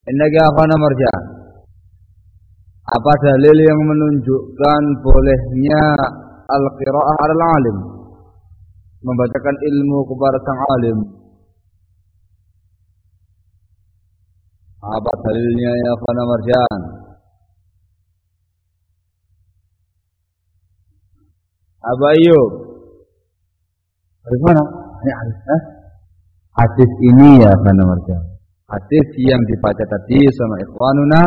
Innaka akhana marjan. Apa dalil yang menunjukkan bolehnya al-qiraah 'alal alim? Membacakan ilmu kepada sang alim. Apa dalilnya ya akhana marjan? Aba Ayyub. Dari mana? Hadis ini ya akhana marjan. Hadis yang dibaca tadi sama ikhwanuna,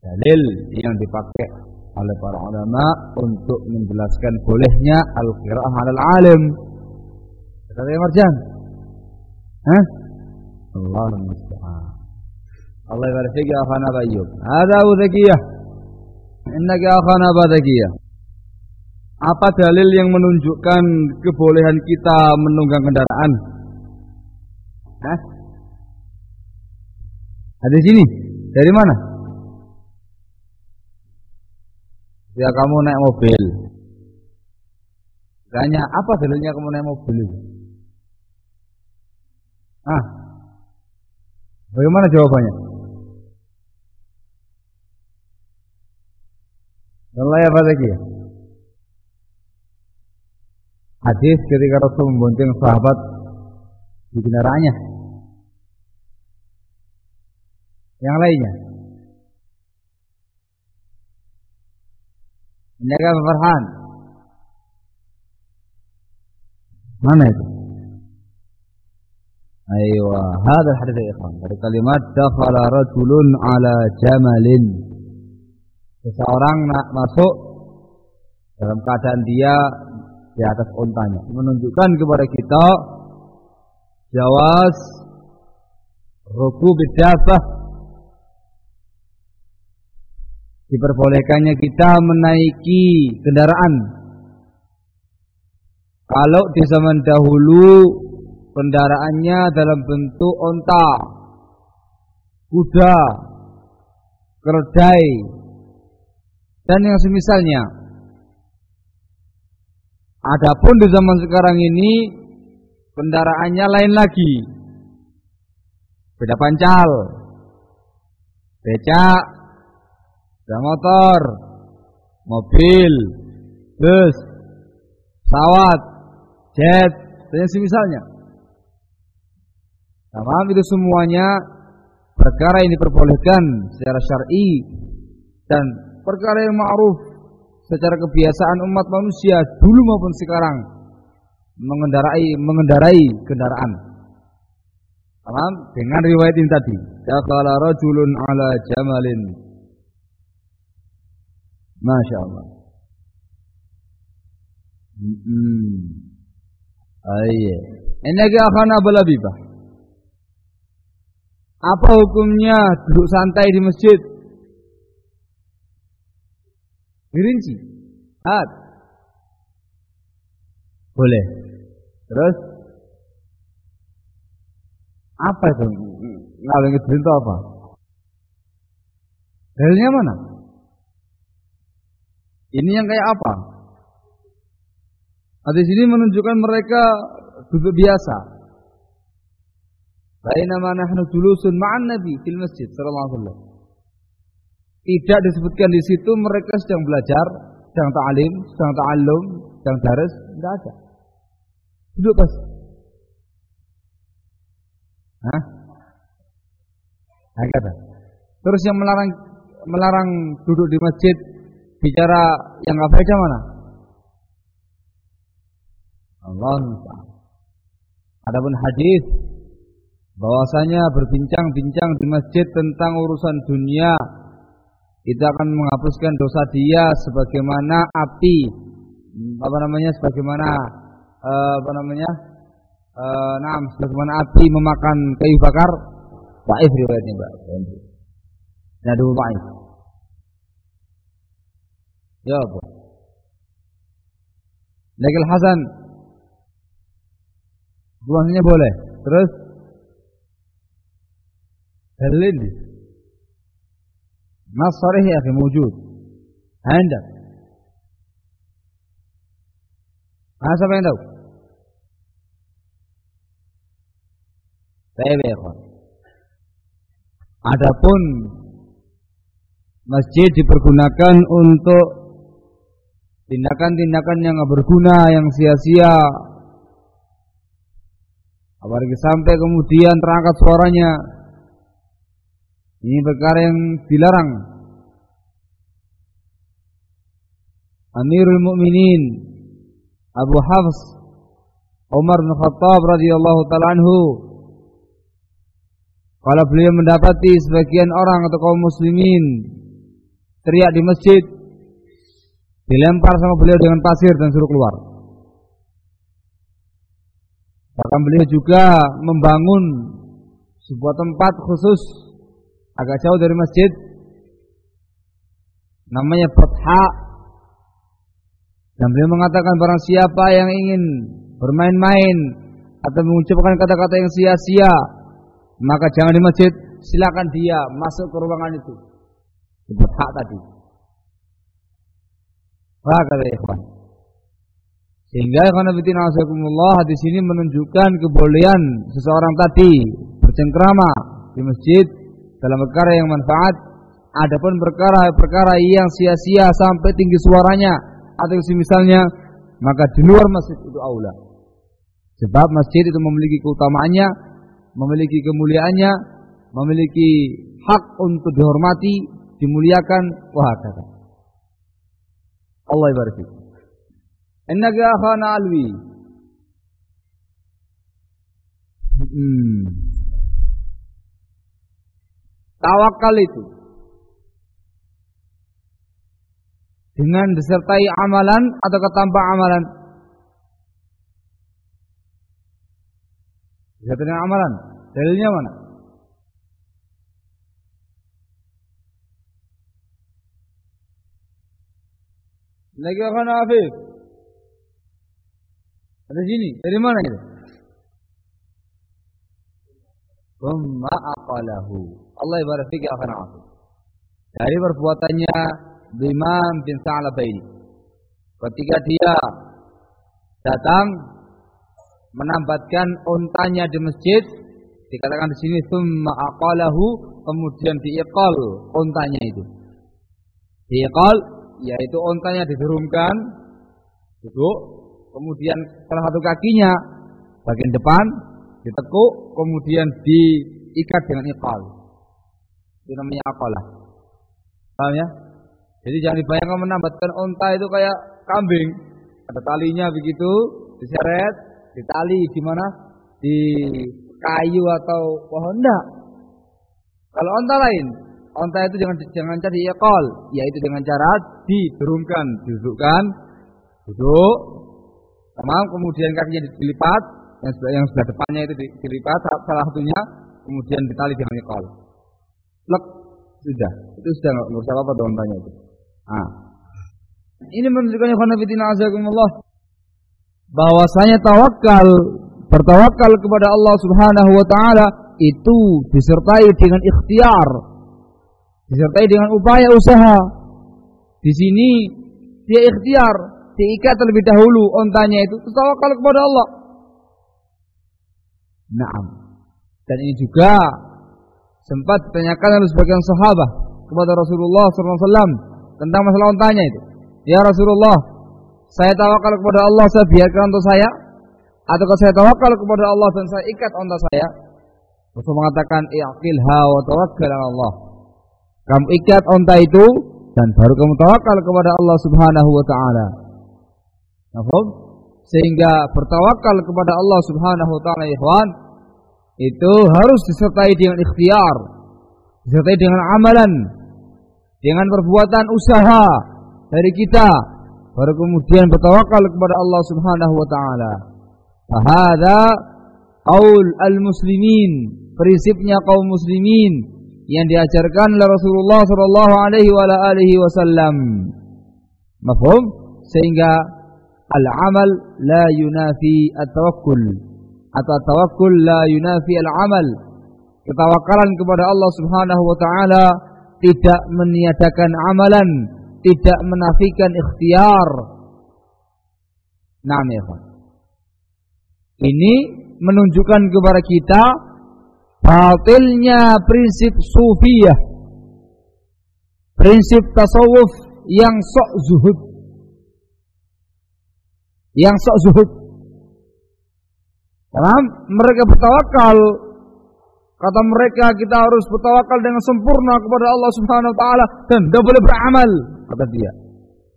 dalil yang dipakai oleh para ulama untuk menjelaskan bolehnya al-qiraah 'alal alim. Kata ya marjan. Allahu musta'an. Allah barik fik ya akhana Ayyub. Hada Zakiyah. Innaka akhana Zakiyah. Apa dalil yang menunjukkan kebolehan kita menunggang kendaraan? Hadis ini dari mana? Ya kamu naik mobil. Tanya, apa dalilnya kamu naik mobil? Bagaimana jawabannya? Allah ya Fadaki. Hadis ketika Rasul membonceng sahabat di kendaraannya. Yang lainnya. Innaka Farhan. Mana itu? Aywa, hadal hadis ya ikhwan. Dari kalimat dakhala rajulun ala jamalin. Seseorang masuk dalam keadaan dia di atas untanya, menunjukkan kepada kita jawaz rukub bidabbah, diperbolehkannya kita menaiki kendaraan. Kalau di zaman dahulu kendaraannya dalam bentuk onta, kuda, keledai, dan yang semisalnya. Adapun di zaman sekarang ini kendaraannya lain lagi. Beda pancal, becak, motor, mobil, bus, pesawat, jet, dan yang semisalnya. Tamam, itu semuanya perkara yang diperbolehkan secara syar'i dan perkara yang ma'ruf secara kebiasaan umat manusia dulu maupun sekarang mengendarai kendaraan. Tamam, dengan riwayat ini tadi. Dakhala rajulun ala jamalin. Masya Allah. Innaka akhana Labibah. Apa hukumnya duduk santai di masjid? Dirinci. Boleh. Terus apa itu? Ngalung itu apa? Dalilnya mana? Ini yang kayak apa? Hadis ini menunjukkan mereka duduk biasa. Bainama nahnu julusun ma'an Nabi fil masjid sallallahu alaihi wasallam. Tidak disebutkan di situ mereka sedang belajar, sedang ta'lim, sedang ta'allum, sedang daras, tidak ada. Duduk pas. Kata. Terus yang melarang duduk di masjid bicara yang enggak baca mana? Allah Ta'ala. Adapun hadis bahwasanya berbincang-bincang di masjid tentang urusan dunia itu akan menghapuskan dosa dia sebagaimana api sebagaimana api memakan kayu bakar. Dhaif riwayatnya, Mbak. Nah, dulu dhaif. Ya apa? Nakil Hasan. Buahnya boleh. Terus dalil nas sarih ya akhi mawjud. Anda. Siapa yang tahu? Baik ya, ikhwan. Adapun masjid dipergunakan untuk tindakan-tindakan yang nggak berguna, yang sia-sia, apalagi sampai kemudian terangkat suaranya, ini perkara yang dilarang. Amirul Mukminin Abu Hafs Umar bin Khattab radhiyallahu taala anhu, kalau beliau mendapati sebagian orang atau kaum muslimin teriak di masjid, dilempar sama beliau dengan pasir dan suruh keluar. Bahkan beliau juga membangun sebuah tempat khusus agak jauh dari masjid, namanya Batha. Dan beliau mengatakan, barang siapa yang ingin bermain-main atau mengucapkan kata-kata yang sia-sia, maka jangan di masjid, silakan dia masuk ke ruangan itu, di Batha tadi. Kata ikhwan. Sehingga ikhwan fillah azakumullah, hadis ini menunjukkan kebolehan seseorang tadi bercengkrama di masjid dalam perkara yang manfaat. Adapun perkara yang sia-sia sampai tinggi suaranya atau semisalnya, maka di luar masjid itu aula. Sebab masjid itu memiliki keutamaannya, memiliki kemuliaannya, memiliki hak untuk dihormati, dimuliakan, wahakata. Allah ibarik. Innaka akhana alwi. Tawakal itu dengan disertai amalan atau tanpa amalan? Disertai dengan amalan. Dalilnya mana? Lagi akan Afif. Ada sini. Dari mana itu? Thumma aqalahu. Allah ibarat fikir akan Afif. Dari perbuatannya Imam bin Sa'labaini. Ketika dia datang menambatkan untanya di masjid, dikatakan di sini thumma aqalahu, kemudian diiqal untanya itu. Diiqal yaitu untanya diturunkan, duduk, kemudian salah satu kakinya bagian depan ditekuk, kemudian diikat dengan iqal. Itu namanya aqalah. Paham ya? Jadi jangan dibayangkan menambatkan unta itu kayak kambing, ada talinya begitu, diseret, ditali di mana? Di kayu atau pohon, enggak. Kalau unta lain, unta itu jangan cara diiqal, yaitu dengan cara diturunkan, didudukkan, duduk, tamam, kemudian kakinya dilipat, yang sebelah depannya itu dilipat, salah satunya, kemudian ditali dengan iqal. Lek, sudah, itu sudah nggak usah apa-apa untanya itu. Nah, ini menunjukkan bahwasanya bertawakal kepada Allah Subhanahu wa taala itu disertai dengan ikhtiar, disertai dengan upaya usaha. Di sini dia ikhtiar, diikat terlebih dahulu ontanya itu, tawakal kepada Allah. Naam. Dan ini juga sempat ditanyakan oleh sebagian sahabat kepada Rasulullah SAW tentang masalah ontanya itu. Ya Rasulullah, saya tawakal kepada Allah, saya biarkan untuk saya, ataukah saya tawakal kepada Allah dan saya ikat onta saya? Rasul mengatakan, i'qilha wa tawakkal 'ala Allah. Kamu ikat onta itu dan baru kamu tawakal kepada Allah Subhanahu wa taala. Paham? Sehingga bertawakal kepada Allah Subhanahu wa taala, ikhwan, itu harus disertai dengan ikhtiar, disertai dengan amalan, dengan perbuatan usaha dari kita, baru kemudian bertawakal kepada Allah Subhanahu wa taala. Fahadha qaul al-muslimin, prinsipnya kaum muslimin yang diajarkan oleh Rasulullah sallallahu alaihi wasallam. Mafhum? Sehingga al-amal la yunafi at-tawakkul, atau tawakkul la yunafi al-amal. Ketawakalan kepada Allah Subhanahu wa taala tidak meniadakan amalan, tidak menafikan ikhtiar. Naam ya. Ini menunjukkan kepada kita batilnya prinsip sufiyah, prinsip tasawuf yang sok zuhud, karena mereka bertawakal. Kata mereka, kita harus bertawakal dengan sempurna kepada Allah Subhanahu wa taala dan tidak boleh beramal, kata dia.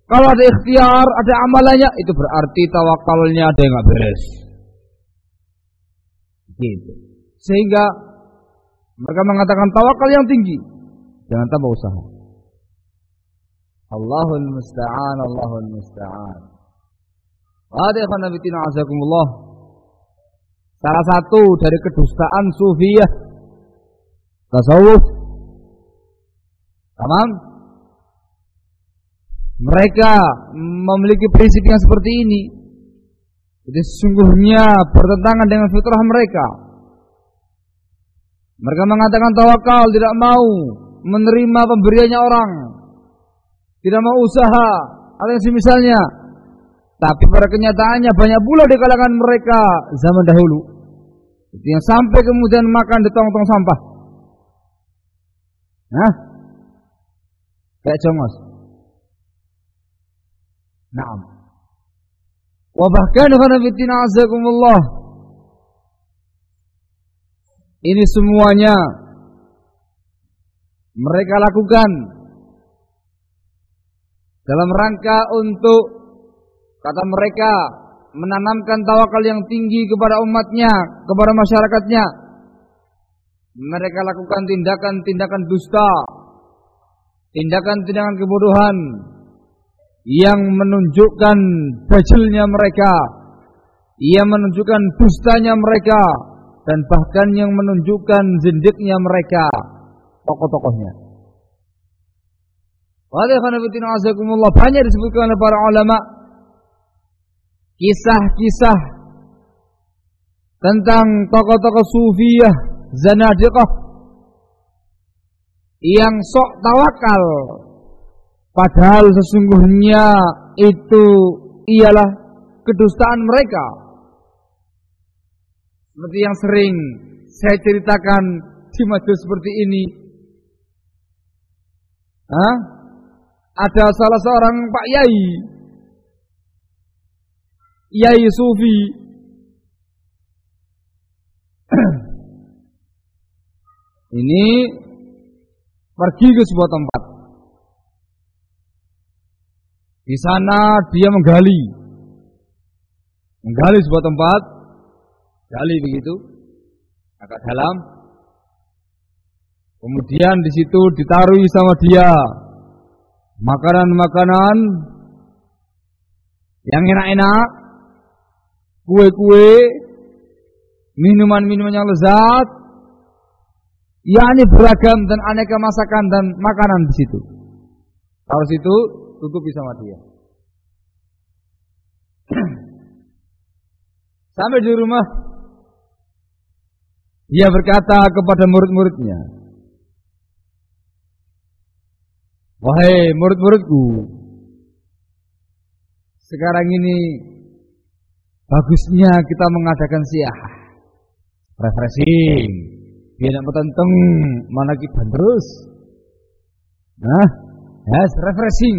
Kalau ada ikhtiar, ada amalannya, itu berarti tawakalnya ada yang enggak beres. Gitu. Sehingga mereka mengatakan tawakal yang tinggi, jangan tambah usaha. Allahul musta'an, Allahul musta'an. Hadirin fillah azakumullah. Salah satu dari kedustaan sufiyah tasawuf, tamam, mereka memiliki prinsip yang seperti ini. Jadi sesungguhnya bertentangan dengan fitrah mereka. Mereka mengatakan tawakal, tidak mau menerima pemberiannya orang, tidak mau usaha atau yang semisalnya. Tapi pada kenyataannya banyak pula di kalangan mereka zaman dahulu yang sampai kemudian makan di tong-tong sampah. Nah, kayak jongos. Naam. Wa bahkan khanafitina azakumullah, ini semuanya mereka lakukan dalam rangka untuk, kata mereka, menanamkan tawakal yang tinggi kepada umatnya, kepada masyarakatnya. Mereka lakukan tindakan-tindakan dusta, tindakan-tindakan kebodohan yang menunjukkan dajjalnya mereka, yang menunjukkan dustanya mereka, dan bahkan yang menunjukkan zindiknya mereka, tokoh-tokohnya. Banyak disebutkan oleh para ulama kisah-kisah tentang tokoh-tokoh sufiyah, zanadiqah yang sok tawakal, padahal sesungguhnya itu ialah kedustaan mereka. Seperti yang sering saya ceritakan di majelis seperti ini. Ada salah seorang Pak Yai Sufi, ini pergi ke sebuah tempat. Di sana dia menggali sebuah tempat, gali begitu, agak dalam. Kemudian di situ ditaruhi sama dia makanan-makanan yang enak-enak, kue-kue, minuman-minuman yang lezat, yakni beragam dan aneka masakan dan makanan di situ. Taruh situ, tutupi sama dia. Sampai di rumah, dia berkata kepada murid-muridnya, "Wahai murid-muridku, sekarang ini bagusnya kita mengadakan siyahah, refreshing, biar nak petenteng mana kita terus. Nah, yes, refreshing.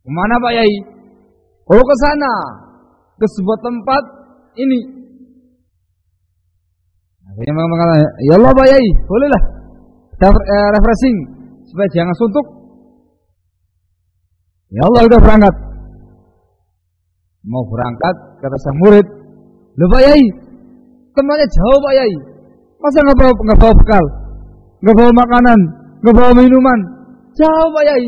Kemana Pak Yai? Oh, ke sana, ke sebuah tempat ini." Akhirnya mengatakan, "Ya Allah Pak Yai, bolehlah kita refreshing supaya jangan suntuk." Ya Allah, udah berangkat. Mau berangkat, kata sang murid, "Loh Pak Yai, tempatnya jauh Pak Yai. Masa nggak bawa bekal, nggak bawa makanan, nggak bawa minuman? Jauh Pak Yai."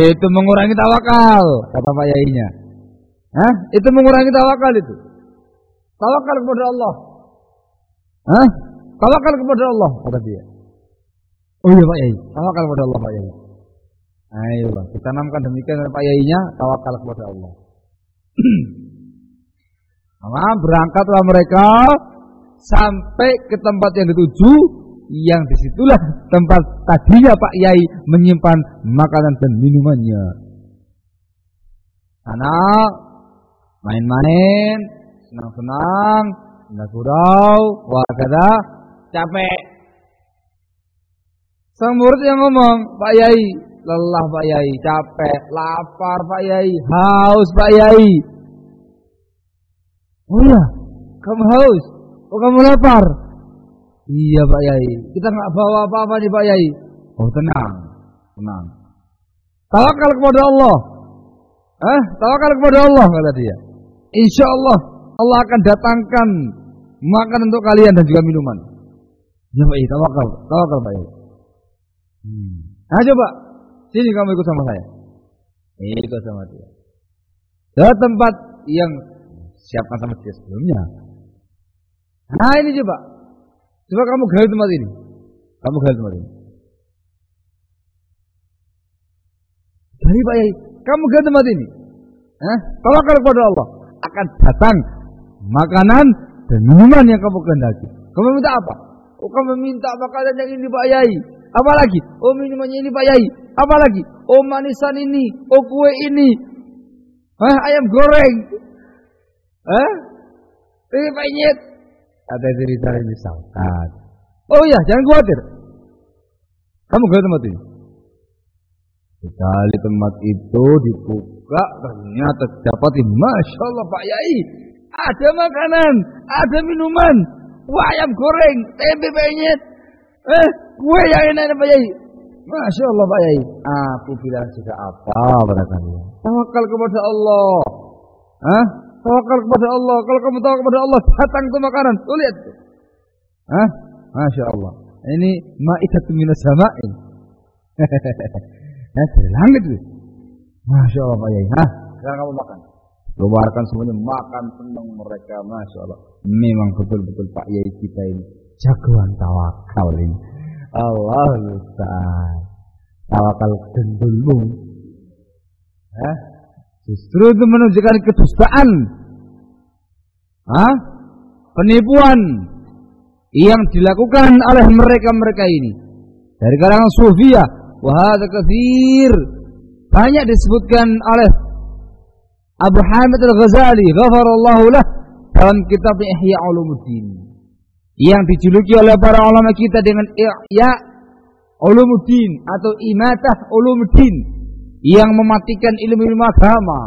Itu mengurangi tawakal, kata Pak Yainya. Itu mengurangi tawakal itu. Tawakal kepada Allah. Tawakal kepada Allah, kata dia. Oh iya Pak Yai, tawakal kepada Allah Pak Yai. Ayolah, kita tanamkan demikian Pak Yainya, tawakal kepada Allah. Berangkatlah mereka sampai ke tempat yang dituju, yang disitulah tempat tadinya Pak Yai menyimpan makanan dan minumannya. Sana main-main, senang-senang, Nah gurau, wah kata capek. Sang murid yang ngomong, Pak Yai, lelah Pak Yai, capek, lapar Pak Yai, haus Pak Yai. Oh iya, kamu haus, oh kamu lapar. Iya Pak Yai, kita nggak bawa apa-apa nih Pak Yai. Oh tenang, tenang. Tawakal kepada Allah. Tawakal kepada Allah kata dia. Insya Allah Allah akan datangkan makan untuk kalian dan juga minuman. Ya Pak Yai, tawakal Pak Yai. Nah coba, sini kamu ikut sama saya. Ikut sama dia. Ke tempat yang siapkan sama dia sebelumnya. Nah ini coba kamu gali tempat ini. Kamu gali tempat ini. Gali Pak Yai, kamu gali tempat ini. Tawakal kepada Allah, akan datang makanan dan minuman yang kamu kehendaki. Kamu minta apa? Oh kamu minta makanan yang ini Pak Yai. Apalagi? Oh minumannya ini Pak Yai. Apalagi? Oh manisan ini. Oh kue ini. Ayam goreng. Ini Pak Nyet. Ada cerita ini misalkan. Oh iya, jangan khawatir. Kamu ke tempat ini. Sekali tempat itu dibuka, ternyata dapati, Masya Allah Pak Yai, ada makanan, ada minuman, ayam goreng, tempe Pak Nyet. Kue yang enak Pak Yai. Masya Allah Pak Yai. Aku bilang juga apa pada kalian? Tawakal kepada Allah. Tawakal kepada Allah. Kalau kamu tawakal kepada Allah, datang ke makanan. Tuh lihat. Masya Allah. Ini ma'idatun minas sama'in. Dari langit tuh. Masya Allah Pak Yai. Sekarang kamu makan. Keluarkan semuanya, makan senang mereka. Masya Allah. Memang betul-betul Pak Yai kita ini jagoan tawakal ini. Allah Ustaz. Tawakal gendulmu. Justru itu menunjukkan kedustaan. Penipuan yang dilakukan oleh mereka-mereka ini. Dari kalangan Sufiyah. Wahada katsir. Banyak disebutkan oleh Abu Hamid Al-Ghazali, ghafarallahu lah, dalam kitab Ihya Ulumuddin, yang dijuluki oleh para ulama kita dengan Ihya Ulumuddin atau Imatah Ulumuddin, yang mematikan ilmu-ilmu agama.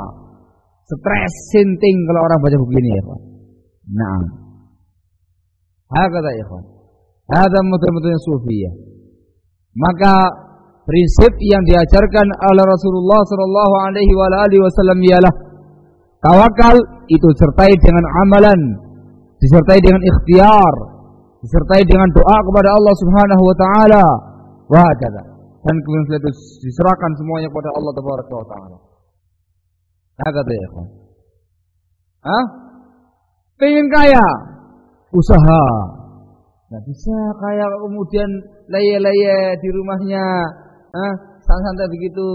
Stres sinting kalau orang baca begini ya Pak. Naam. Hakata ya Pak. Ada mudah-mudahan Sufiyah. Maka prinsip yang diajarkan oleh Rasulullah sallallahu alaihi wasallam ialah tawakal itu disertai dengan amalan, disertai dengan ikhtiar, disertai dengan doa kepada Allah Subhanahu wa taala. Wahakata. Dan kemudian itu diserahkan semuanya kepada Allah Tabaraka wa taala. Hakata ya ikhwan. Pengen kaya, usaha. Nggak bisa kaya kemudian leye-leye di rumahnya, santai-santai begitu.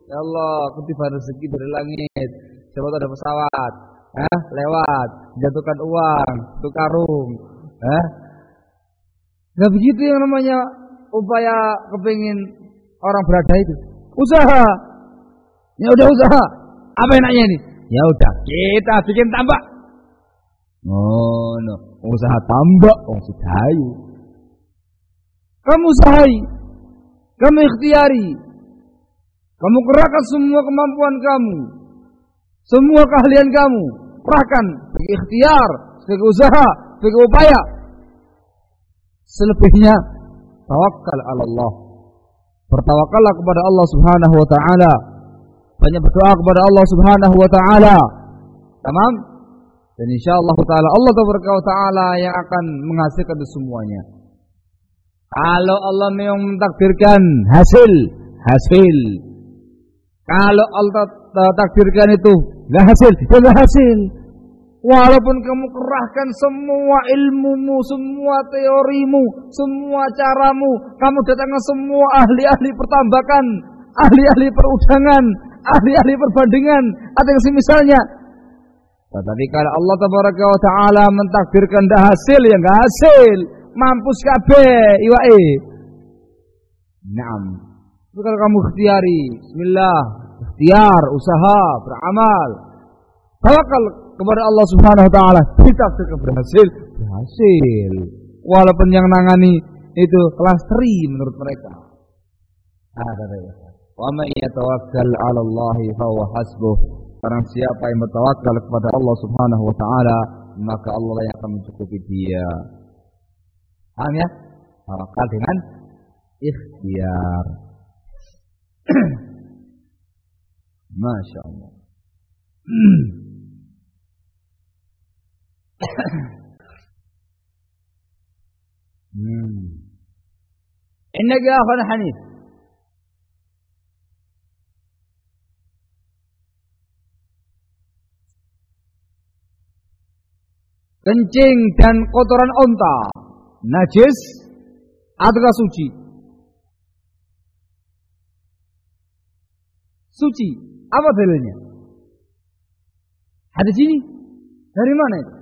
Ya Allah, kutipan rezeki dari langit. Coba ada pesawat, lewat, jatuhkan uang, satu karung, nggak begitu yang namanya upaya kepingin orang berada itu. Usaha, ya udah usaha. Apa enaknya ini? Ya udah, kita bikin tambak. Oh no, usaha tambak, sidayu. Kamu usahai, kamu ikhtiari, kamu kerahkan semua kemampuan kamu, semua keahlian kamu, kerahkan sebagai ikhtiar, sebagai usaha, sebagai upaya. Selebihnya tawakal ala Allah. Bertawakallah kepada Allah Subhanahu wa taala. Banyak berdoa kepada Allah Subhanahu wa taala. Tamam? Dan insyaallah taala Allah taala yang akan menghasilkan itu semuanya. Kalau Allah memang mentakdirkan hasil. Kalau Allah takdirkan itu enggak hasil, ya enggak hasil. Walaupun kamu kerahkan semua ilmumu, semua teorimu, semua caramu, kamu datangkan semua ahli-ahli pertambakan, ahli-ahli perudangan, ahli-ahli perbandingan, atau yang semisalnya. Tetapi kalau Allah Tabaraka wa taala mentakdirkan dah hasil, ya enggak hasil, mampus kabeh iwae. Naam. Tapi kalau kamu ikhtiari, bismillah, ikhtiar, usaha, beramal, tawakal kepada Allah Subhanahu wa taala, ditakdirkan berhasil, hasil. Walaupun yang nangani itu kelas 3 menurut mereka. Wa may yatawakkal 'ala Allah fa huwa hasbuh. Barang siapa yang bertawakal kepada Allah Subhanahu wa taala, maka Allah yang akan mencukupi dia. Paham ya? Tawakal dengan ikhtiar. Masya Allah. Innaka ya akhana Hanif. Kencing dan kotoran onta najis ataukah suci? Suci. Apa dalilnya? Hadis ini dari mana itu?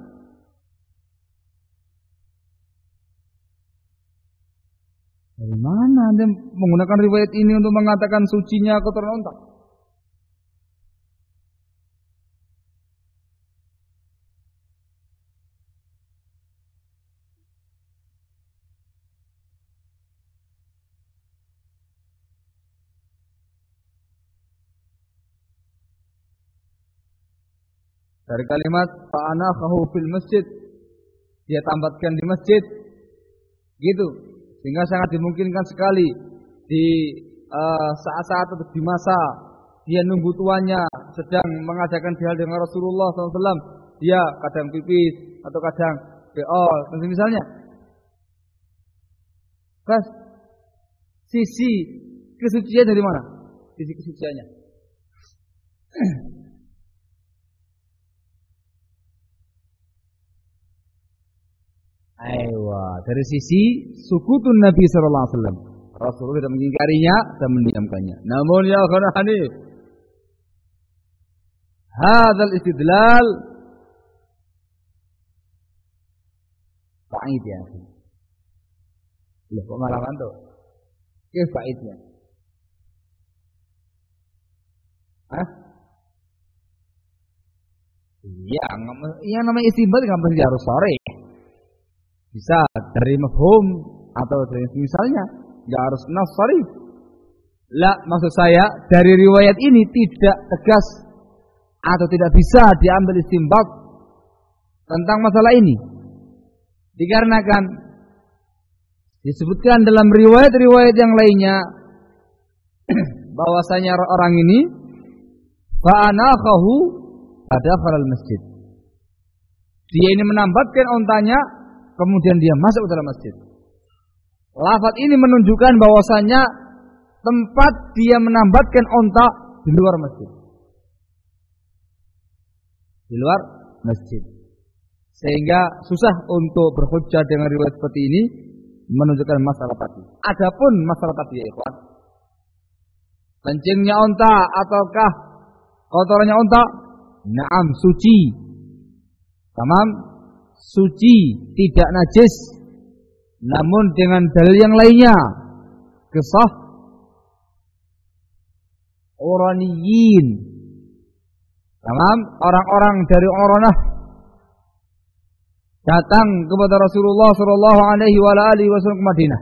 Dari mana Anda menggunakan riwayat ini untuk mengatakan sucinya kotoran onta? Dari kalimat fa'anakhahu fil masjid, dia tambatkan di masjid, gitu, sehingga sangat dimungkinkan sekali di saat-saat atau di masa dia nunggu tuannya sedang mengadakan jihad dengan Rasulullah SAW, dia kadang pipis atau kadang beol, dan misalnya. Bas, sisi kesucian dari mana? Sisi kesuciannya. Dari sisi sukutun Nabi sallallahu alaihi wasallam. Rasulullah tidak mengingkarinya dan mendiamkannya. Namun ya akhana Hanif, hadzal istidlal ba'id ya. Loh, kok malah ngantuk? Ke ba'idnya? Hah? Iya, yang namanya istinbat enggak mesti harus sore. Bisa dari mafhum atau dari misalnya, enggak harus nas sharif. La, maksud saya dari riwayat ini tidak tegas atau tidak bisa diambil istinbat tentang masalah ini. Dikarenakan disebutkan dalam riwayat-riwayat yang lainnya bahwasanya orang ini fa'anakhahu adakhala al-masjid. Dia ini menambatkan ontanya, kemudian dia masuk ke dalam masjid. Lafaz ini menunjukkan bahwasanya tempat dia menambatkan onta di luar masjid. Di luar masjid. Sehingga susah untuk berhujjah dengan riwayat seperti ini menunjukkan masalah tadi. Adapun masalah tadi ya ikhwan, kencingnya onta ataukah kotorannya onta, na'am suci. Tamam, suci, tidak najis. Namun dengan dalil yang lainnya, kisah Uraniyin. Tamam, orang-orang dari Uranah datang kepada Rasulullah sallallahu alaihi wasallam ke Madinah.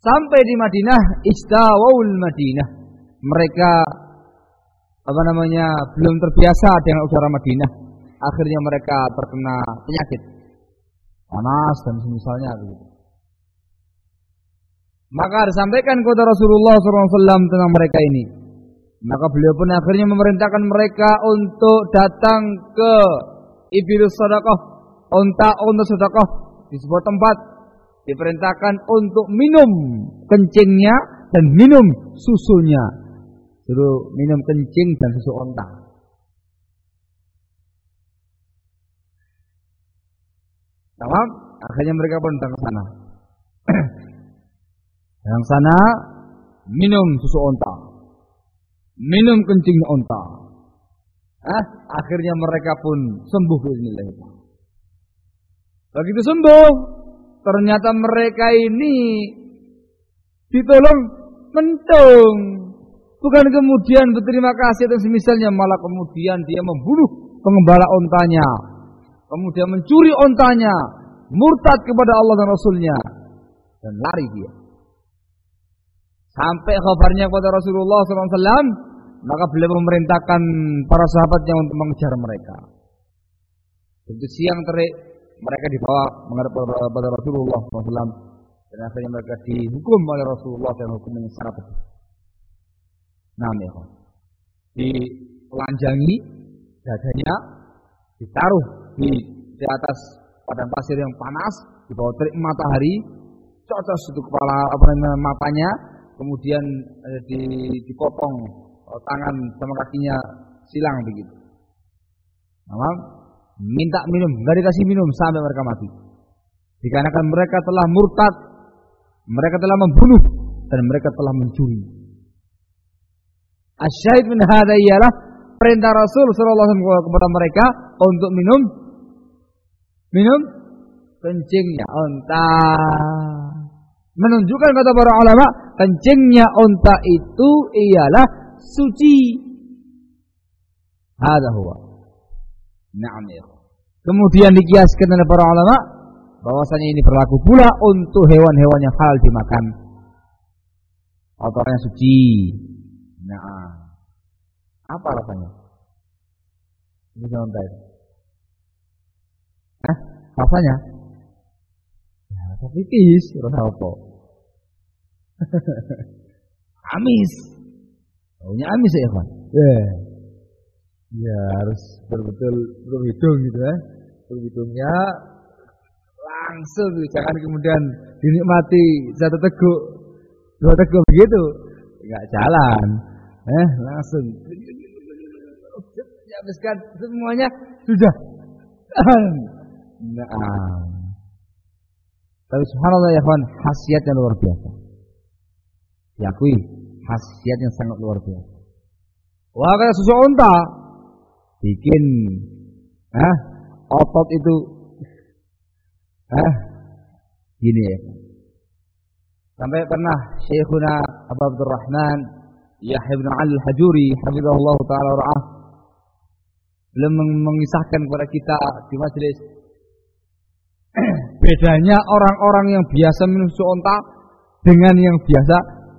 Sampai di Madinah, istawaul Madinah. Mereka belum terbiasa dengan udara Madinah. Akhirnya mereka terkena penyakit panas dan semisalnya begitu. Maka disampaikan kepada Rasulullah SAW tentang mereka ini. Maka beliau pun akhirnya memerintahkan mereka untuk datang ke Ibilus Sadaqah, unta sedekah di sebuah tempat. Diperintahkan untuk minum kencingnya dan minum susunya. Suruh minum kencing dan susu unta. Tamam, akhirnya mereka pun datang ke sana. Yang sana minum susu unta, minum kencing unta. Akhirnya mereka pun sembuh bismillah. Begitu sembuh, ternyata mereka ini ditolong mentung. Bukan kemudian berterima kasih atau semisalnya, malah kemudian dia membunuh pengembala untanya. kemudian mencuri ontanya, murtad kepada Allah dan Rasulnya, dan lari dia. Sampai kabarnya kepada Rasulullah SAW, maka beliau memerintahkan para sahabatnya untuk mengejar mereka. Begitu siang terik, mereka dibawa menghadap kepada Rasulullah SAW, dan akhirnya mereka dihukum oleh Rasulullah dan hukum yang sangat pedih. Ditelanjangi dadanya, ditaruh di atas padang pasir yang panas, di bawah terik matahari, cocos itu kepala matanya, kemudian dipotong tangan sama kakinya, silang begitu. Minta minum, nggak dikasih minum sampai mereka mati. Dikarenakan mereka telah murtad, mereka telah membunuh, dan mereka telah mencuri. Asyahid min hadza ialah perintah Rasul sallallahu alaihi wasallam kepada mereka untuk minum kencingnya unta. Menunjukkan kata para ulama, kencingnya unta itu ialah suci. Hadza huwa. Na'am ya. Kemudian dikiaskan oleh para ulama bahwasanya ini berlaku pula untuk hewan-hewan yang halal dimakan. Kotorannya suci. Nah, apa rasanya? Ini unta itu. Rasanya? Ya, rasa pipis, rasa apa? Amis. Baunya amis ya, Pak? Ya, harus betul-betul berhidung gitu ya. Berhidungnya langsung, jangan kemudian dinikmati satu teguk, dua teguk begitu. Enggak jalan. Langsung habiskan semuanya sudah. Nah. Tapi subhanallah ya kawan, khasiatnya luar biasa. Diakui, khasiatnya sangat luar biasa. Wah, kayak susu unta bikin otot itu gini ya. Sampai pernah Syekhuna Abu Abdurrahman Yahya bin Al-Hajuri hafizahullah taala ra'ah belum mengisahkan kepada kita di majelis bedanya orang-orang yang biasa minum susu unta dengan yang biasa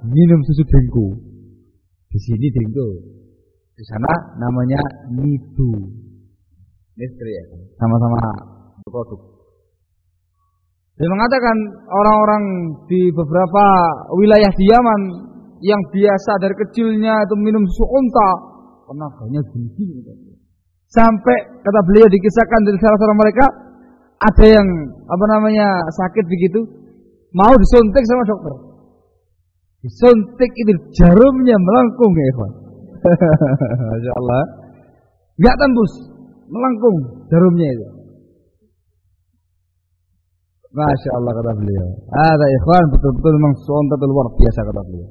minum susu dengku. Di sini dengku, di sana namanya nidu. Nistri ya, sama-sama produk. Dia mengatakan orang-orang di beberapa wilayah di Yaman yang biasa dari kecilnya itu minum susu unta, tenaganya gini-gini. Sampai kata beliau dikisahkan dari salah mereka ada yang sakit begitu, mau disuntik sama dokter. Disuntik itu jarumnya melengkung ya, Pak. Masya Allah, nggak tembus, melengkung jarumnya itu. Masya Allah kata beliau. Ada ikhwan betul-betul memang sonta luar biasa kata beliau.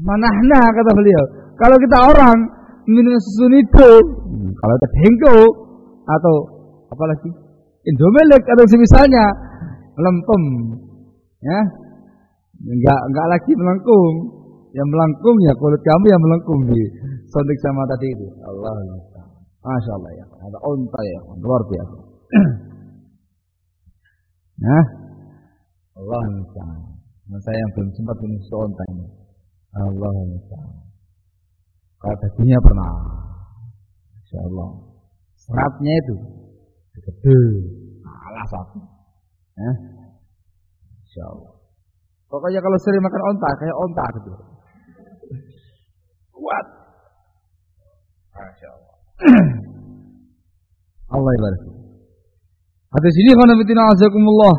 Manahna kata beliau. Kalau kita orang minum susu itu, kalau kita dengko atau apalagi Indomelek atau semisalnya melempem, ya, enggak lagi melengkung. Yang melengkung ya kulit kamu yang melengkung di sontik sama tadi itu. Allah, masya Allah ya. Ada onta ya, luar biasa. Nah, Allah musta'an. Saya yang belum sempat minum susu unta ini. Allah musta'an. Kalau dagingnya pernah, insya Allah. Seratnya itu gede, kalah sapi. Insya Allah. Pokoknya kalau sering makan unta, kayak unta gitu. Kuat. Masya Allah. Allah ibarat. Hadis ini khanafitina azakumullah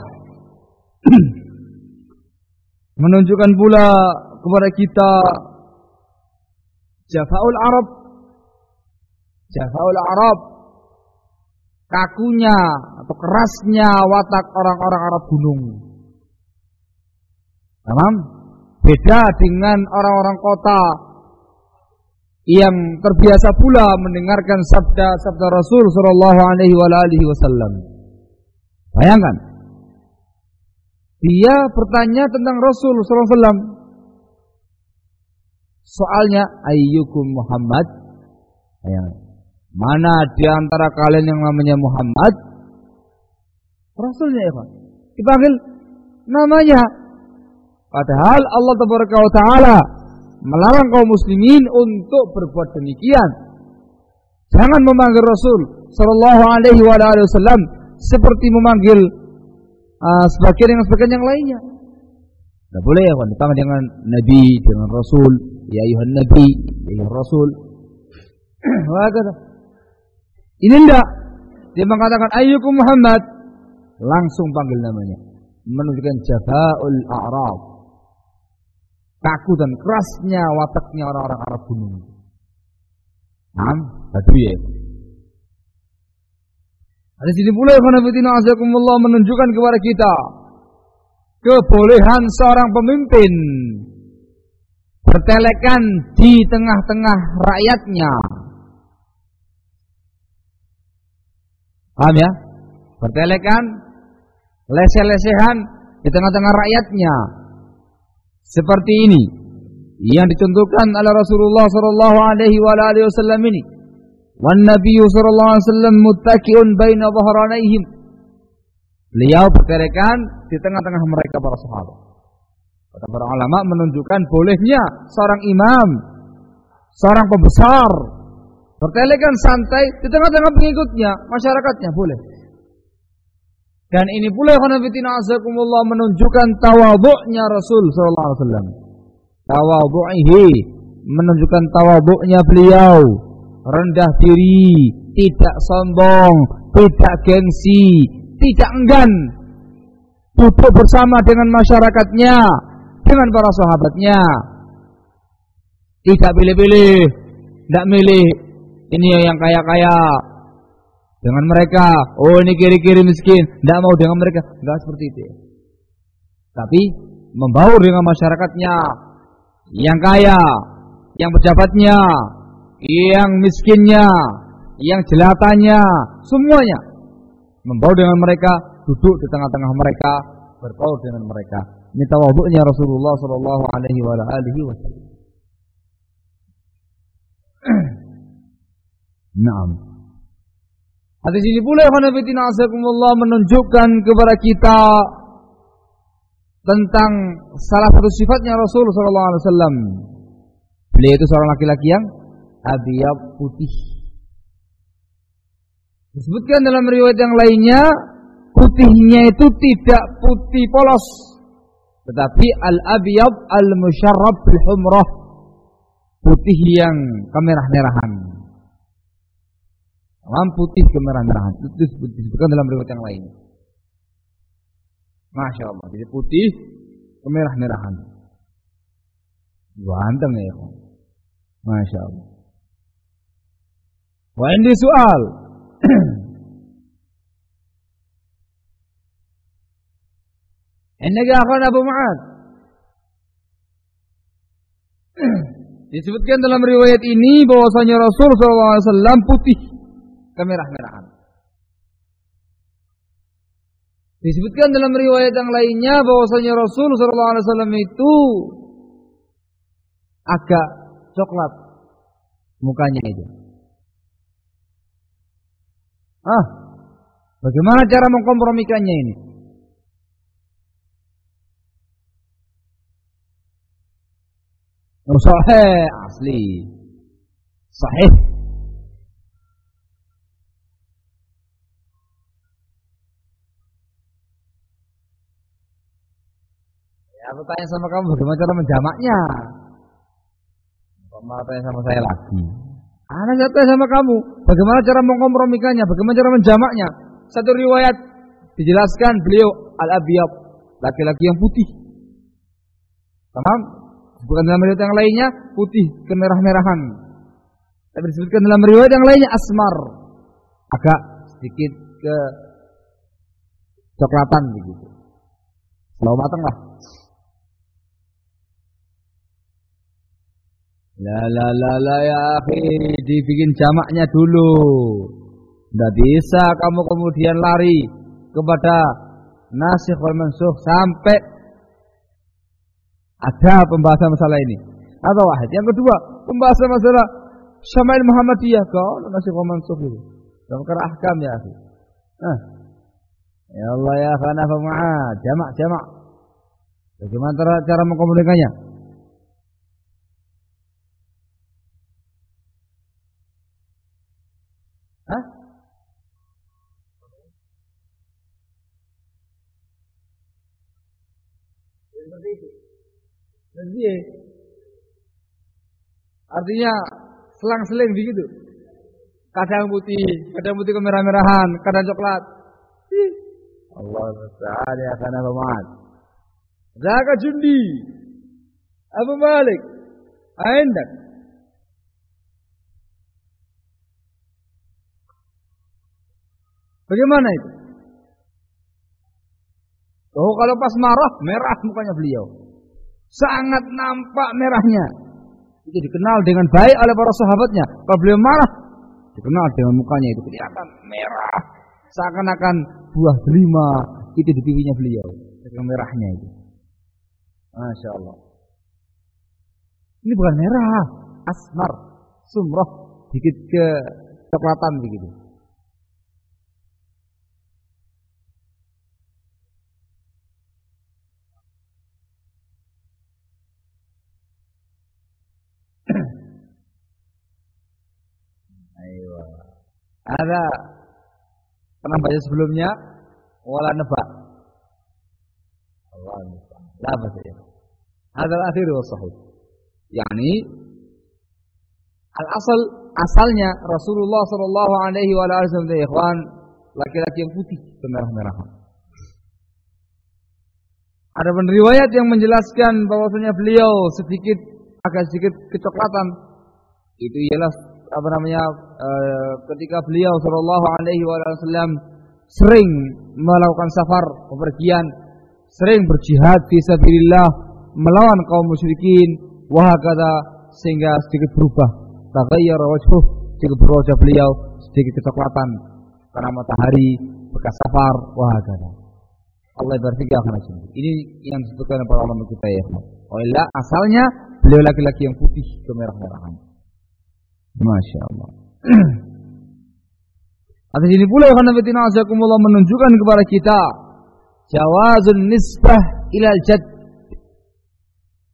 menunjukkan pula kepada kita Jafaul Arab, kakunya atau kerasnya watak orang-orang Arab gunung. Tamam? Beda dengan orang-orang kota yang terbiasa pula mendengarkan sabda Rasul sallallahu alaihi wasallam. Bayangkan, dia bertanya tentang Rasul sallallahu alaihi wasallam. Soalnya ayyukum Muhammad. Mana di antara kalian yang namanya Muhammad? Rasulnya ya, dipanggil namanya. Padahal Allah Taala melarang kaum muslimin untuk berbuat demikian. Jangan memanggil Rasul sallallahu alaihi wasallam seperti memanggil sebagian yang lainnya. Tidak boleh ya, ditambah dengan Nabi, dengan Rasul, ya ayuhan Nabi, ya ayuhan Rasul. Wah, kata. Ini enggak. Dia mengatakan ayyukum Muhammad, langsung panggil namanya, menunjukkan jafaul a'rab, kaku dan kerasnya wataknya orang-orang Arab gunung. Badui ya. Di sini pula khonafidina azakumullah menunjukkan kepada kita kebolehan seorang pemimpin bertelekan di tengah-tengah rakyatnya. Paham ya? Bertelekan, lese-lesehan di tengah-tengah rakyatnya. Seperti ini yang dicontohkan oleh Rasulullah sallallahu alaihi wasallam ini. Wan Nabi sallallahu alaihi wasallam muttaqiun baina dhahranayhim. Beliau bertelekan di tengah-tengah mereka para sahabat. Kata para ulama menunjukkan bolehnya seorang imam, seorang pembesar bertelekan santai di tengah-tengah pengikutnya, masyarakatnya, boleh. Dan ini pula khonafidina azakumullah menunjukkan tawadhu'nya Rasul sallallahu alaihi wasallam. Tawadhu'ihi menunjukkan tawadhu'nya beliau, rendah diri, tidak sombong, tidak gengsi, tidak enggan duduk bersama dengan masyarakatnya, dengan para sahabatnya. Tidak pilih-pilih, tidak milih ini yang kaya-kaya dengan mereka, oh ini kiri-kiri miskin, tidak mau dengan mereka, enggak seperti itu. Tapi membaur dengan masyarakatnya, yang kaya, yang pejabatnya, yang miskinnya, yang jelatannya, semuanya membaur dengan mereka, duduk di tengah-tengah mereka, berbaur dengan mereka. Ini tawadhu'nya Rasulullah sallallahu alaihi wasallam. Naam. Hadis ini pula khonafidina azakumullah menunjukkan kepada kita tentang salah satu sifatnya Rasul sallallahu alaihi wasallam. Beliau itu seorang laki-laki yang abyad, putih. Disebutkan dalam riwayat yang lainnya, putihnya itu tidak putih polos, tetapi al-abyad al-musyarrab bil humrah, putih yang kemerah-merahan. Putih kemerah-merahan. Itu disebutkan dalam riwayat yang lain. Masya Allah. Jadi putih kemerah-merahan. Ganteng ya. Masya Allah. Wa indi soal. Innaka akhwan Abu Mu'ad. Disebutkan dalam riwayat ini bahwasanya Rasul SAW putih kemerah-merahan. Disebutkan dalam riwayat yang lainnya bahwasanya Rasul SAW itu agak coklat mukanya itu. Bagaimana cara mengkompromikannya ini? Sahih, asli. Sahih. Aku tanya sama kamu bagaimana cara menjamaknya? Kamu malah tanya sama saya lagi. Saya tanya sama kamu bagaimana cara mengkompromikannya, bagaimana cara menjamaknya. Satu riwayat dijelaskan beliau al-abyad, laki-laki yang putih. Paham? Bukan dalam riwayat yang lainnya putih kemerah-merahan. Tapi disebutkan dalam riwayat yang lainnya asmar, agak sedikit ke coklatan begitu. Kalau matang lah. La ya akhi, dibikin jamaknya dulu. Tidak bisa kamu kemudian lari kepada nasikh wal mansukh sampai ada pembahasan masalah ini. Atau wahid. Yang kedua, pembahasan masalah Syama'il Muhammadiyah kau nasi koman sufi. Dalam perkara ahkam ya akhi. Ya Allah ya khana fa Mu'ad, jamak. Bagaimana cara mengkomunikasinya? Seperti itu. Artinya selang-seling begitu. Kadang putih kemerah-merahan, kadang coklat. Allah musta'an ya kana Mu'ad. Zaka Jundi Abu Malik Aindak. Bagaimana itu? Oh, kalau pas marah, merah mukanya beliau. Sangat nampak merahnya. Itu dikenal dengan baik oleh para sahabatnya. Kalau beliau marah, dikenal dengan mukanya itu kelihatan merah. Seakan-akan buah delima itu di pipinya beliau. Dengan merahnya itu. Masya Allah. Ini bukan merah, asmar, sumrah, dikit ke coklatan begitu. Ayo. Ada pernah baca sebelumnya wala nafah. Allah nafah. La bahaya. Hadal akhir wa sahih. Yani asalnya Rasulullah sallallahu alaihi wa alihi wasallam ikhwan laki-laki yang putih kemerah-merahan. Ada riwayat yang menjelaskan bahwasanya beliau agak sedikit kecoklatan. Itu ialah ketika beliau sallallahu alaihi wasallam sering melakukan safar bepergian, sering berjihad fi sabilillah melawan kaum musyrikin, wa hakadha, sehingga sedikit berubah. Taghayyara wajhuh, sedikit berubah wajah beliau, sedikit kecoklatan karena matahari, bekas safar, wa hakadha. Allah berfirman akan sini. Ini yang disebutkan oleh para ulama kita ya. Wala asalnya beliau laki-laki yang putih kemerah-merahan. Masya Allah. Atas ini pula ya Nabi Azakumullah menunjukkan kepada kita jawazun nisbah ilal jad,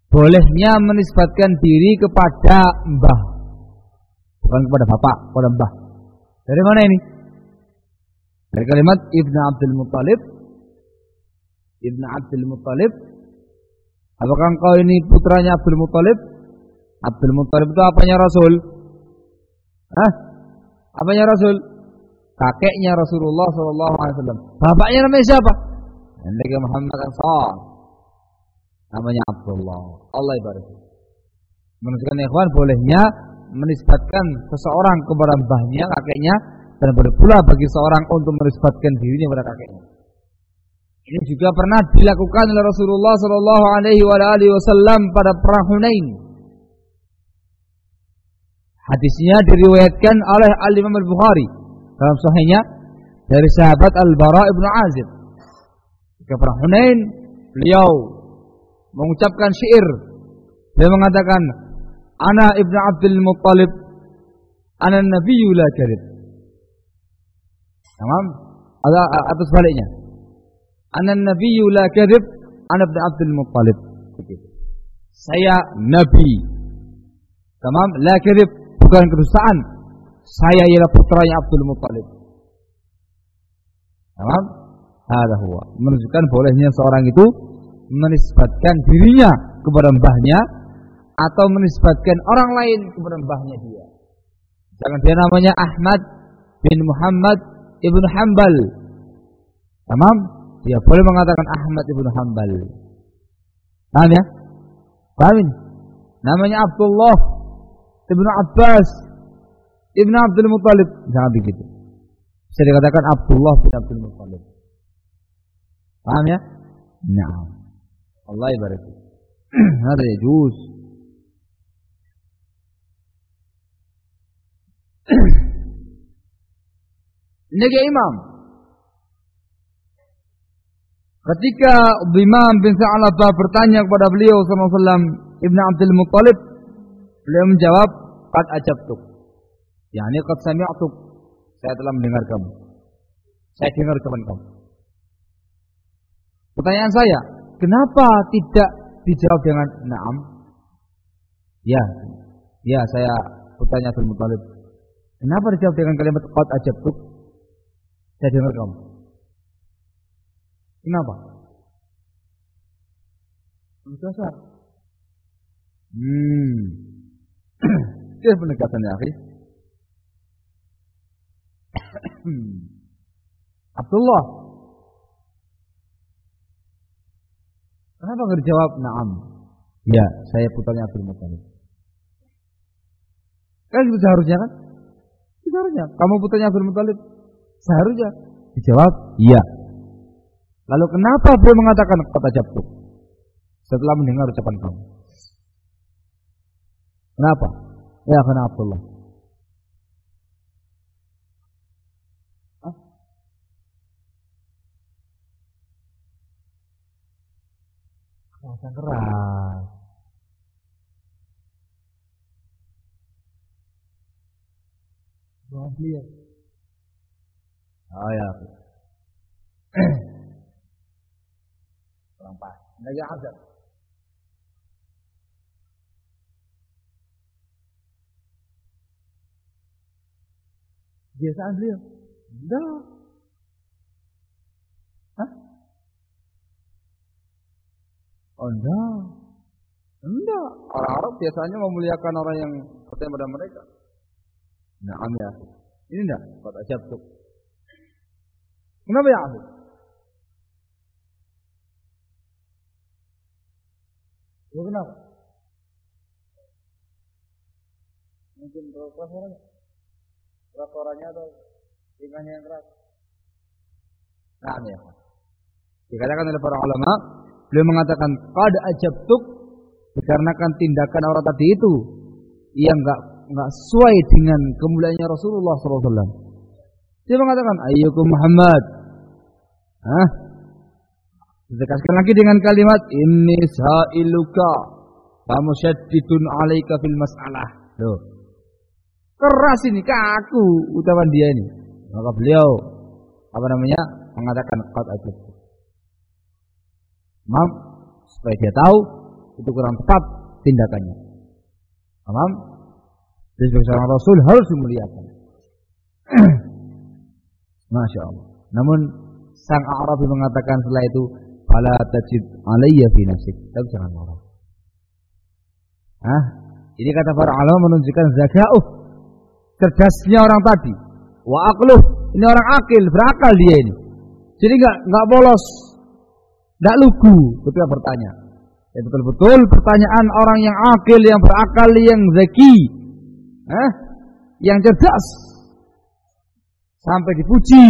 bolehnya menisbatkan diri kepada mbah, bukan kepada bapak, kepada mbah. Dari mana ini? Dari kalimat Ibnu Abdul Muttalib. Ibnu Abdul Muttalib. Apakah engkau ini putranya Abdul Muttalib? Abdul Muttalib itu apanya Rasul? Apanya Rasul? Kakeknya Rasulullah sallallahu alaihi wasallam. Bapaknya namanya siapa? Nabi Muhammad SAW. Namanya Abdullah. Allah ibarat. Menunjukkan ikhwan bolehnya menisbatkan seseorang kepada mbahnya, kakeknya, dan boleh pula bagi seorang untuk menisbatkan dirinya kepada kakeknya. Ini juga pernah dilakukan oleh Rasulullah sallallahu alaihi wasallam pada perang Hunain. Hadisnya diriwayatkan oleh Al-Imam Al-Bukhari dalam sahihnya dari sahabat Al-Bara ibn Azib. Ketika perang Hunain, beliau mengucapkan syair. Beliau mengatakan, "Ana ibn Abdul Muttalib, ana nabiyyu la kadhib." Tamam? Atau sebaliknya. Ana nabiyyu la kadhib, ana ibn Abdul Muttalib. Saya nabi. Tamam? La kadhib, bukan kedustaan. Saya ialah putranya Abdul Muttalib. Tamam? Hada huwa. Menunjukkan bolehnya seorang itu menisbatkan dirinya kepada mbahnya atau menisbatkan orang lain kepada mbahnya dia. Jangan dia namanya Ahmad bin Muhammad ibn Hanbal. Tamam? Dia boleh mengatakan Ahmad ibn Hanbal. Paham ya? Paham ini? Namanya Abdullah ibn Abbas ibn Abdul Muttalib. Jangan begitu. Bisa dikatakan Abdullah bin Abdul Muttalib. Paham ya? Nah, Allah ibarat. Ada yajuz. Ini dia imam. Ketika Imam bin Sa'labah bertanya kepada beliau sallallahu alaihi wasallam, Ibnu Abdul Muttalib, beliau menjawab, "Qad ajabtuk." Yani qad sami'tu, saya telah mendengar kamu. Saya dengar ucapan kamu. Pertanyaan saya, kenapa tidak dijawab dengan na'am? Ya, saya bertanya Abdul Muthalib. Kenapa dijawab dengan kalimat qad ajabtuk? Saya dengar kamu. Kenapa? Dasar. Itu penegasannya, akhi. Abdullah, kenapa enggak dijawab na'am? Ya, saya putarnya Abdul Muthalib. Kan itu seharusnya kan? Seharusnya. Kamu putarnya Abdul Muthalib. Seharusnya dijawab iya. Lalu kenapa beliau mengatakan qad ajabtuk setelah mendengar ucapan kamu? Kenapa? Ya, karena Abdullah. Yang keras. Beliau. Oh ya. Kurang pas. Enggak azab. Biasaan beliau. Enggak. Hah? Oh enggak. Orang Arab biasanya memuliakan orang yang percaya pada mereka. Na'am ya. Ini enggak, qad ajabtuk. Kenapa ya, Abu? Ya kenapa? Mungkin keras orangnya. Keras orangnya atau tingkahnya yang keras. Na'am ya. Dikatakan oleh para ulama, beliau mengatakan qad ajabtuk dikarenakan tindakan orang tadi itu yang enggak sesuai dengan kemuliaannya Rasulullah SAW. Dia mengatakan ayyukum Muhammad. Ditegaskan lagi dengan kalimat inni sa'iluka kamu syaddidun alaika fil mas'alah. Loh. Keras ini, kaku ucapan dia ini. Maka beliau mengatakan qad ajabtuk. Maaf, supaya dia tahu itu kurang tepat tindakannya. Paham? Jadi sebagai seorang Rasul harus dimuliakan. Masya Allah. Namun sang Arabi mengatakan setelah itu, fala tajid alayya fi nafsik. Tapi jangan marah. Ini kata para ulama menunjukkan zakauh, cerdasnya orang tadi. Wa aqluh, ini orang akil, berakal dia ini. Jadi enggak bolos. Tidak lugu ketika bertanya. Ya betul-betul pertanyaan orang yang akil, yang berakal, yang zaki, yang cerdas. Sampai dipuji.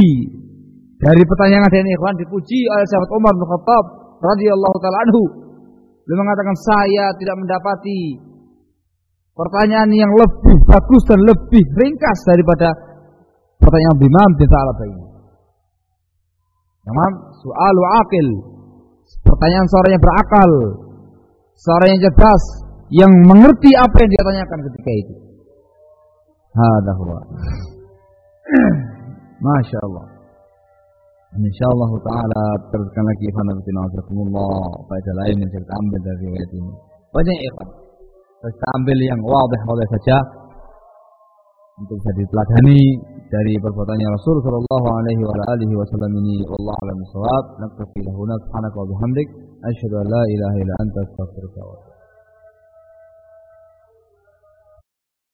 Dari pertanyaan dan ikhwan dipuji oleh sahabat Umar bin Khattab radhiyallahu taala anhu. Beliau mengatakan saya tidak mendapati pertanyaan yang lebih bagus dan lebih ringkas daripada pertanyaan Imam bin Sa'labah ini. Namam soalu akil. Pertanyaan seorang yang berakal, seorang yang cerdas, yang mengerti apa yang dia tanyakan ketika itu. Hadza huwa. Masya Allah. Insyaallah taala teruskan lagi fanabtina azakumullah faedah lain yang saya ambil dari riwayat ini. Banyak ikhwan. Saya ambil yang wadih saja untuk bisa diteladani dari perbuatannya Rasul sallallahu alaihi wa alihi wasallam ini. Wallahu a'lam bishawab. Naktafi lahu subhanaka wa bihamdik asyhadu an la ilaha illa anta astaghfiruka wa atubu ilaik.